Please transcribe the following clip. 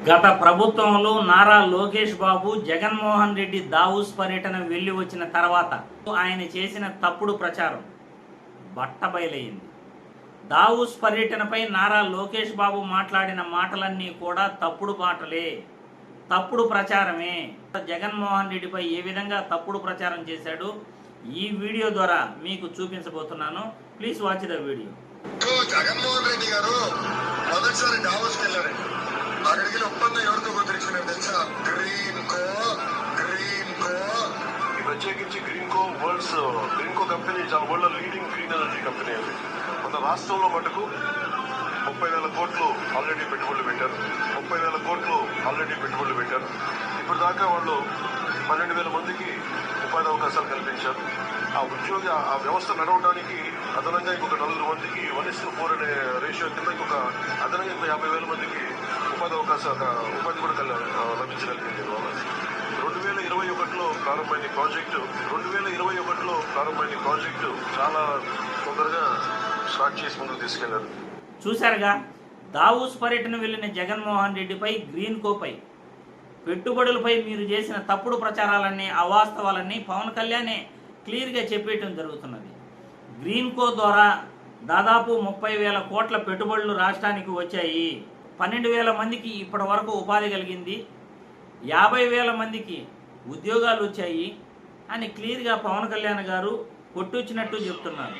గత ప్రభుత్వంలో నారా లోకేష్ బాబు జగన్మోహన్ రెడ్డి దావూస్ పర్యటన వెళ్ళి వచ్చిన తర్వాత ఆయన చేసిన తప్పుడు ప్రచారం బట్టబయలైంది. దావూస్ పర్యటనపై నారా లోకేష్ బాబు మాట్లాడిన మాటలన్నీ కూడా తప్పుడు మాటలే, తప్పుడు ప్రచారమే. జగన్మోహన్ రెడ్డిపై ఏ విధంగా తప్పుడు ప్రచారం చేశాడు ఈ వీడియో ద్వారా మీకు చూపించబోతున్నాను. Please watch the video. Jaganmohan Reddy గారు మొదటిసారి దావోస్కి వెళ్ళారండి. అక్కడికి ఒప్పందం ఎవరితో కుదిరించినారు తెలుసా? గ్రీన్ కో ప్రత్యేకించి గ్రీన్ కో కంపెనీ చాలా world leading green energy company అది. మన రాష్ట్రంలో మటుకు 30,000 కోట్లు ఆల్రెడీ పెట్టుబడులు పెట్టారు. ఇప్పుడు దాకా వాళ్ళు 12,000 మందికి ఉపాధి అవకాశాలు కల్పించారు. ఆ వ్యవస్థ నడవడానికి అదనంగా ఇంకొక 4 మందికి 1:4 అనే రేషియో కింద ఇంకొక అదనంగా 50,000 మందికి ఉపాధి కూడా లభించగలిగింది. 2021లో ప్రారంభమైన ప్రాజెక్టు చాలా తొందరగా స్టార్ట్ చేసి ముందుకు తీసుకెళ్లారు. చూశారుగా, దావూస్ పర్యటన వెళ్లిన జగన్మోహన్ రెడ్డిపై, గ్రీన్ కోపై, పెట్టుబడులపై మీరు చేసిన తప్పుడు ప్రచారాలన్నీ, అవాస్తవాలన్నీ పవన్ కళ్యాణే క్లియర్గా చెప్పేయటం జరుగుతున్నది. గ్రీన్ కో ద్వారా దాదాపు 30,000 కోట్ల పెట్టుబడులు రాష్ట్రానికి వచ్చాయి. 12,000 మందికి ఇప్పటి వరకు ఉపాధి కలిగింది. 50,000 మందికి ఉద్యోగాలు వచ్చాయి అని క్లియర్గా పవన్ కళ్యాణ్ గారు కొట్టొచ్చినట్టు చెప్తున్నారు.